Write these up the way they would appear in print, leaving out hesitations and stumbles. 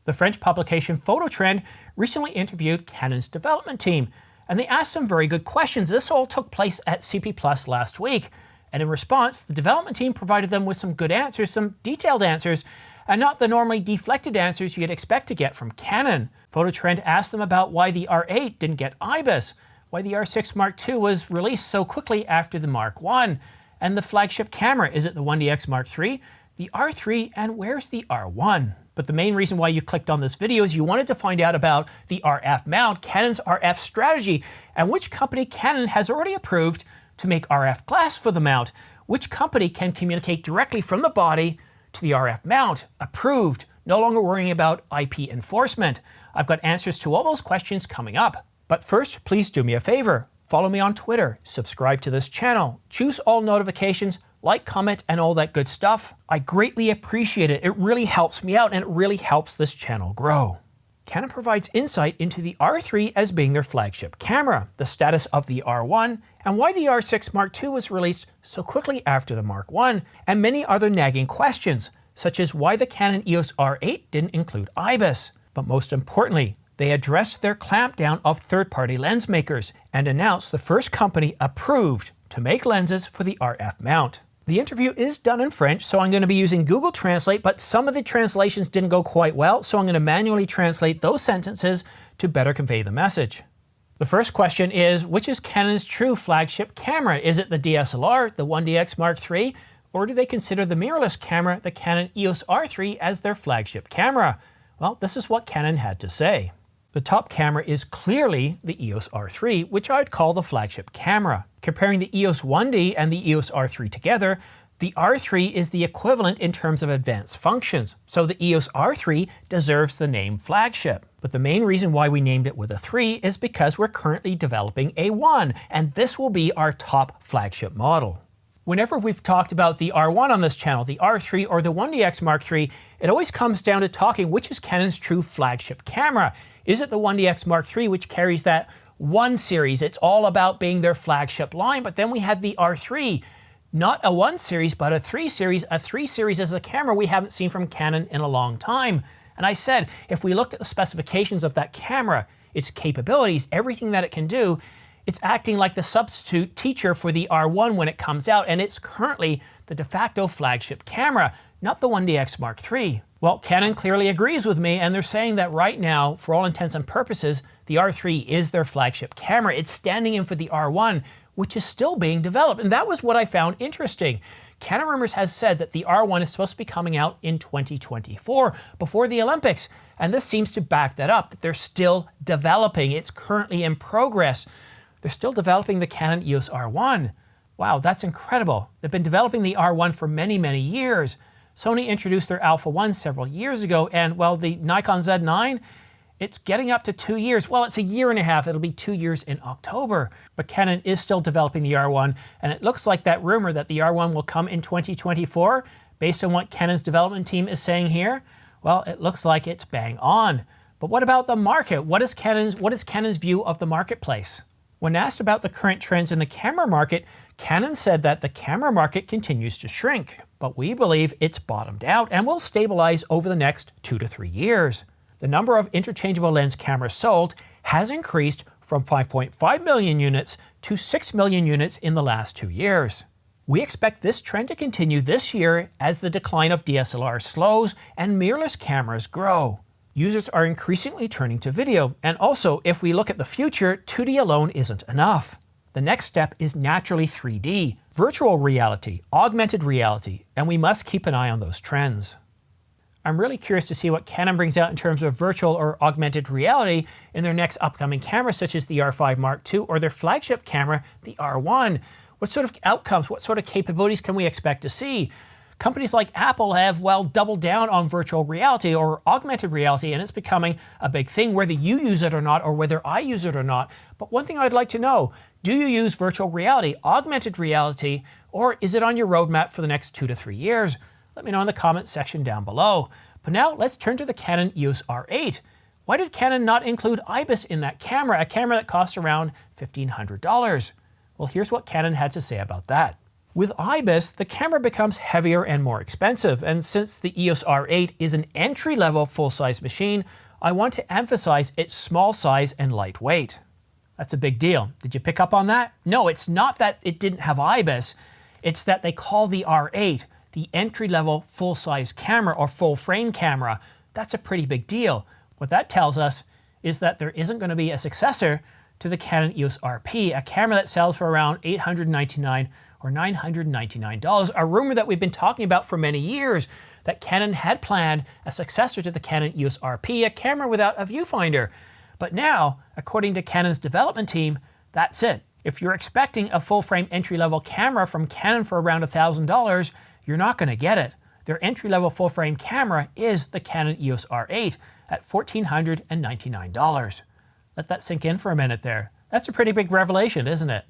The French publication Phototrend recently interviewed Canon's development team, and they asked some very good questions. This all took place at CP Plus last week, and in response, the development team provided them with some good answers, some detailed answers, and not the normally deflected answers you'd expect to get from Canon. Phototrend asked them about why the R8 didn't get IBIS, why the R6 Mark II was released so quickly after the Mark I, and the flagship camera. Is it the 1DX Mark III, the R3, and where's the R1? But the main reason why you clicked on this video is you wanted to find out about the RF mount, Canon's RF strategy, and which company Canon has already approved to make RF glass for the mount. Which company can communicate directly from the body to the RF mount? Approved. No longer worrying about IP enforcement. I've got answers to all those questions coming up. But first, please do me a favor. Follow me on Twitter, subscribe to this channel, choose all notifications, like, comment, and all that good stuff. I greatly appreciate it. It really helps me out and it really helps this channel grow. Canon provides insight into the R3 as being their flagship camera, the status of the R1, and why the R6 Mark II was released so quickly after the Mark I, and many other nagging questions, such as why the Canon EOS R8 didn't include IBIS. But most importantly, they addressed their clampdown of third-party lens makers and announced the first company approved to make lenses for the RF mount. The interview is done in French, so I'm going to be using Google Translate, but some of the translations didn't go quite well, so I'm going to manually translate those sentences to better convey the message. The first question is, which is Canon's true flagship camera? Is it the DSLR, the 1DX Mark III, or do they consider the mirrorless camera, the Canon EOS R3, as their flagship camera? Well, this is what Canon had to say. The top camera is clearly the EOS R3, which I'd call the flagship camera. Comparing the EOS 1D and the EOS R3 together, the R3 is the equivalent in terms of advanced functions, so the EOS R3 deserves the name flagship. But the main reason why we named it with a 3 is because we're currently developing a 1, and this will be our top flagship model. Whenever we've talked about the R1 on this channel, the R3 or the 1DX Mark III, it always comes down to talking which is Canon's true flagship camera. Is it the 1DX Mark III, which carries that 1 series? It's all about being their flagship line, but then we have the R3, not a 1 series, but a 3 series. A 3 series is a camera we haven't seen from Canon in a long time. And I said, if we looked at the specifications of that camera, its capabilities, everything that it can do, it's acting like the substitute teacher for the R1 when it comes out, and it's currently the de facto flagship camera, not the 1DX Mark III. Well, Canon clearly agrees with me, and they're saying that right now, for all intents and purposes, the R3 is their flagship camera. It's standing in for the R1, which is still being developed, and that was what I found interesting. Canon Rumours has said that the R1 is supposed to be coming out in 2024, before the Olympics, and this seems to back that up, that they're still developing. It's currently in progress. They're still developing the Canon EOS R1. Wow, that's incredible. They've been developing the R1 for many, many years. Sony introduced their Alpha 1 several years ago, and well, the Nikon Z9, it's getting up to 2 years. Well, it's a year and a half. It'll be 2 years in October. But Canon is still developing the R1, and it looks like that rumor that the R1 will come in 2024, based on what Canon's development team is saying here, well, it looks like it's bang on. But what about the market? What is Canon's view of the marketplace? When asked about the current trends in the camera market, Canon said that the camera market continues to shrink, but we believe it's bottomed out and will stabilize over the next 2 to 3 years. The number of interchangeable lens cameras sold has increased from 5.5 million units to 6 million units in the last 2 years. We expect this trend to continue this year as the decline of DSLR slows and mirrorless cameras grow. Users are increasingly turning to video, and also, if we look at the future, 2D alone isn't enough. The next step is naturally 3D, virtual reality, augmented reality, and we must keep an eye on those trends. I'm really curious to see what Canon brings out in terms of virtual or augmented reality in their next upcoming cameras, such as the R5 Mark II or their flagship camera, the R1. What sort of outcomes, what sort of capabilities can we expect to see? Companies like Apple have, well, doubled down on virtual reality or augmented reality, and it's becoming a big thing, whether you use it or not, or whether I use it or not. But one thing I'd like to know, do you use virtual reality, augmented reality, or is it on your roadmap for the next 2 to 3 years? Let me know in the comment section down below. But now let's turn to the Canon EOS R8. Why did Canon not include IBIS in that camera, a camera that costs around $1,500? Well, here's what Canon had to say about that. With IBIS, the camera becomes heavier and more expensive, and since the EOS R8 is an entry-level full-size machine, I want to emphasize its small size and lightweight. That's a big deal. Did you pick up on that? No, it's not that it didn't have IBIS, it's that they call the R8 the entry-level full-size camera or full-frame camera. That's a pretty big deal. What that tells us is that there isn't going to be a successor to the Canon EOS RP, a camera that sells for around $899 or $999, a rumor that we've been talking about for many years, that Canon had planned a successor to the Canon EOS RP, a camera without a viewfinder. But now, according to Canon's development team, that's it. If you're expecting a full-frame entry-level camera from Canon for around $1,000, you're not going to get it. Their entry-level full-frame camera is the Canon EOS R8 at $1,499. Let that sink in for a minute there. That's a pretty big revelation, isn't it?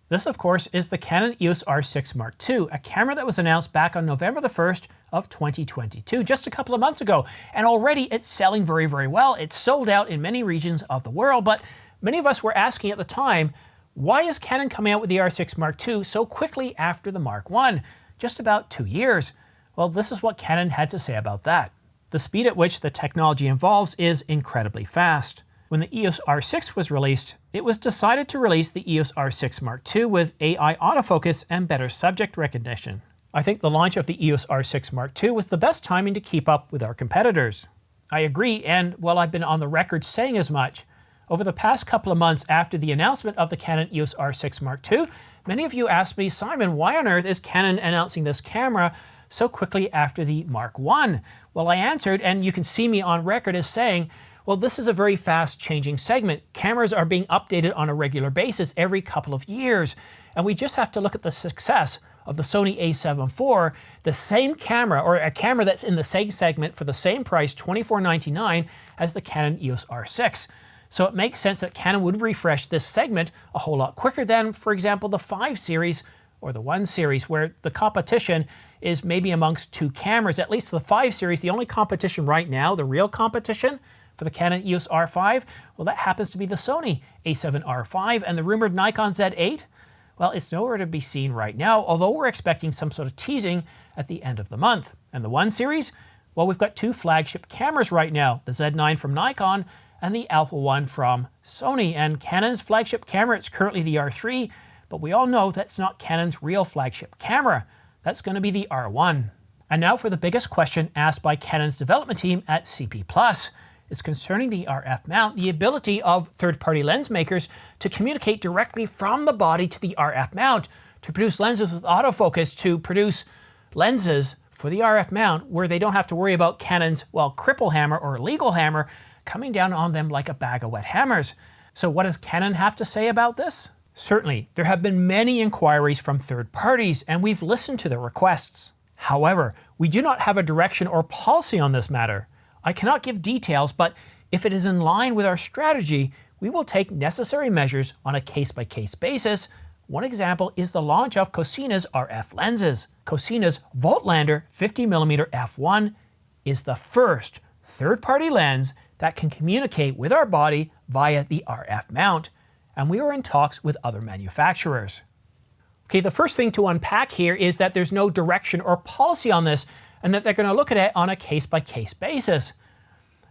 This, of course, is the Canon EOS R6 Mark II, a camera that was announced back on November the 1st of 2022, just a couple of months ago. And already it's selling very, very well. It's sold out in many regions of the world, but many of us were asking at the time, why is Canon coming out with the R6 Mark II so quickly after the Mark I? Just about 2 years. Well, this is what Canon had to say about that. The speed at which the technology evolves is incredibly fast. When the EOS R6 was released, it was decided to release the EOS R6 Mark II with AI autofocus and better subject recognition. I think the launch of the EOS R6 Mark II was the best timing to keep up with our competitors. I agree, and while I've been on the record saying as much, over the past couple of months after the announcement of the Canon EOS R6 Mark II, many of you asked me, Simon, why on earth is Canon announcing this camera so quickly after the Mark I? Well, I answered, and you can see me on record as saying, well, this is a very fast-changing segment. Cameras are being updated on a regular basis every couple of years, and we just have to look at the success of the Sony a7 IV, the same camera, or a camera that's in the same segment for the same price, $24.99, as the Canon EOS R6. So it makes sense that Canon would refresh this segment a whole lot quicker than, for example, the 5 series or the 1 series, where the competition is maybe amongst 2 cameras. At least the 5 series, the only competition right now, the real competition, for the Canon EOS R5, well, that happens to be the Sony a7 R5, and the rumored Nikon Z8, well, it's nowhere to be seen right now, although we're expecting some sort of teasing at the end of the month. And the 1 series, well, we've got 2 flagship cameras right now, the Z9 from Nikon and the Alpha 1 from Sony. And Canon's flagship camera, it's currently the R3, but we all know that's not Canon's real flagship camera. That's going to be the R1. And now for the biggest question asked by Canon's development team at CP+. It's concerning the RF mount, the ability of third-party lens makers to communicate directly from the body to the RF mount, to produce lenses with autofocus, to produce lenses for the RF mount where they don't have to worry about Canon's, well, cripple hammer or legal hammer coming down on them like a bag of wet hammers. So what does Canon have to say about this? Certainly, there have been many inquiries from third parties, and we've listened to their requests. However, we do not have a direction or policy on this matter. I cannot give details, but if it is in line with our strategy, we will take necessary measures on a case-by-case basis. One example is the launch of Cosina's RF lenses. Cosina's Voltlander 50mm f1 is the first third-party lens that can communicate with our body via the RF mount, and we are in talks with other manufacturers. Okay, the first thing to unpack here is that there's no direction or policy on this, and that they're going to look at it on a case-by-case basis.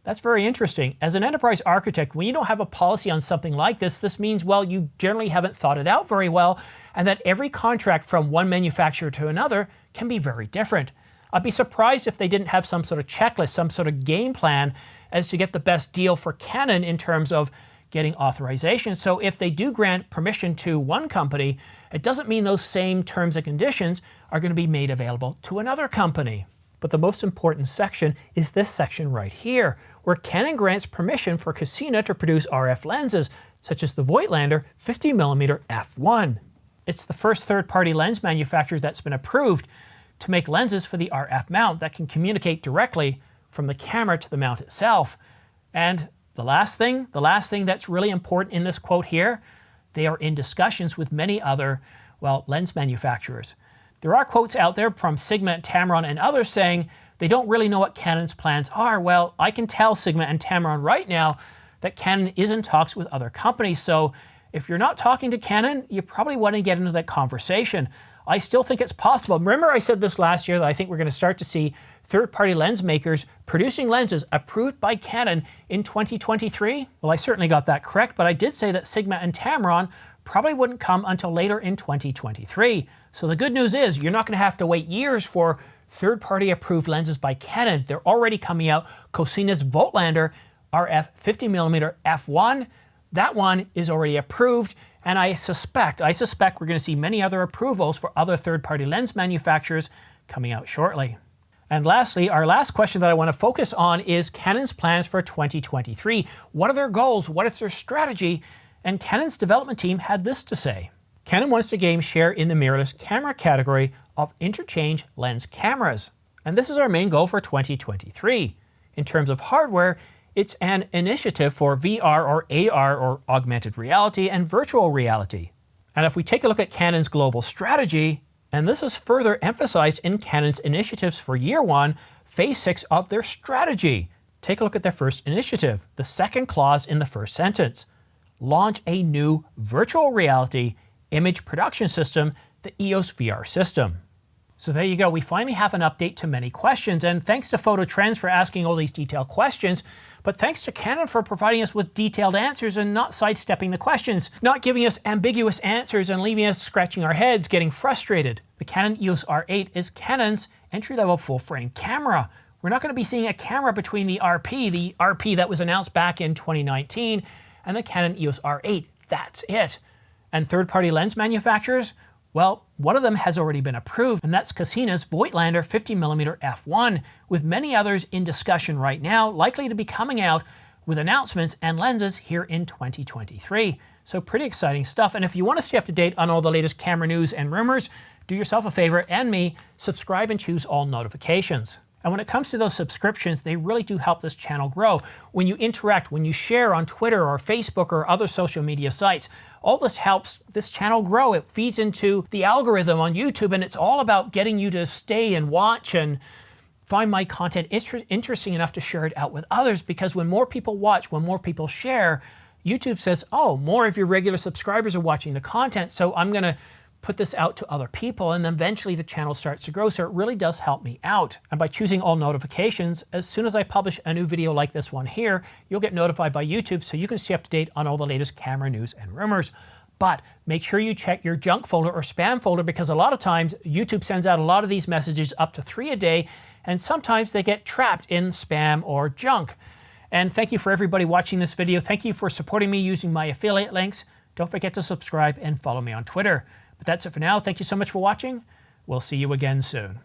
That's very interesting. As an enterprise architect, when you don't have a policy on something like this, this means, well, you generally haven't thought it out very well, and that every contract from one manufacturer to another can be very different. I'd be surprised if they didn't have some sort of checklist, some sort of game plan as to get the best deal for Canon in terms of getting authorization. So if they do grant permission to one company, it doesn't mean those same terms and conditions are going to be made available to another company. But the most important section is this section right here, where Canon grants permission for Cosina to produce RF lenses, such as the Voigtlander 50mm f1. It's the first third-party lens manufacturer that's been approved to make lenses for the RF mount that can communicate directly from the camera to the mount itself. And the last thing that's really important in this quote here, they are in discussions with many other, well, lens manufacturers. There are quotes out there from Sigma and Tamron and others saying they don't really know what Canon's plans are. Well, I can tell Sigma and Tamron right now that Canon is in talks with other companies. So if you're not talking to Canon, you probably want to get into that conversation. I still think it's possible. Remember I said this last year that I think we're going to start to see third-party lens makers producing lenses approved by Canon in 2023? Well, I certainly got that correct, but I did say that Sigma and Tamron probably wouldn't come until later in 2023. So the good news is you're not going to have to wait years for third-party approved lenses by Canon. They're already coming out. Cosina's Voltlander RF 50mm f1, that one is already approved, and I suspect we're going to see many other approvals for other third-party lens manufacturers coming out shortly. And lastly, our last question that I want to focus on is Canon's plans for 2023. What are their goals? What is their strategy? And Canon's development team had this to say. Canon wants to gain share in the mirrorless camera category of interchange lens cameras. And this is our main goal for 2023. In terms of hardware, it's an initiative for VR or AR or augmented reality and virtual reality. And if we take a look at Canon's global strategy, and this is further emphasized in Canon's initiatives for year 1, phase 6 of their strategy. Take a look at their first initiative, the second clause in the first sentence. Launch a new virtual reality image production system, the EOS VR system. So there you go, we finally have an update to many questions, and thanks to Photo Trends for asking all these detailed questions, but thanks to Canon for providing us with detailed answers and not sidestepping the questions, not giving us ambiguous answers and leaving us scratching our heads, getting frustrated. The Canon EOS R8 is Canon's entry-level full-frame camera. We're not going to be seeing a camera between the RP that was announced back in 2019, and the Canon EOS R8. That's it. And third-party lens manufacturers? Well, one of them has already been approved, and that's Cosina's Voigtlander 50mm f1, with many others in discussion right now, likely to be coming out with announcements and lenses here in 2023. So pretty exciting stuff. And if you want to stay up to date on all the latest camera news and rumors, do yourself a favor and me, subscribe and choose all notifications. And when it comes to those subscriptions, they really do help this channel grow. When you interact, when you share on Twitter or Facebook or other social media sites, all this helps this channel grow. It feeds into the algorithm on YouTube, and it's all about getting you to stay and watch and find my content interesting enough to share it out with others, because when more people watch, when more people share, YouTube says, oh, more of your regular subscribers are watching the content, so I'm going to put this out to other people, and then eventually the channel starts to grow. So it really does help me out. And by choosing all notifications, as soon as I publish a new video like this one here, you'll get notified by YouTube so you can stay up to date on all the latest camera news and rumors. But make sure you check your junk folder or spam folder, because a lot of times YouTube sends out a lot of these messages, up to 3 a day, and sometimes they get trapped in spam or junk. And thank you for everybody watching this video. Thank you for supporting me using my affiliate links. Don't forget to subscribe and follow me on Twitter. But that's it for now. Thank you so much for watching. We'll see you again soon.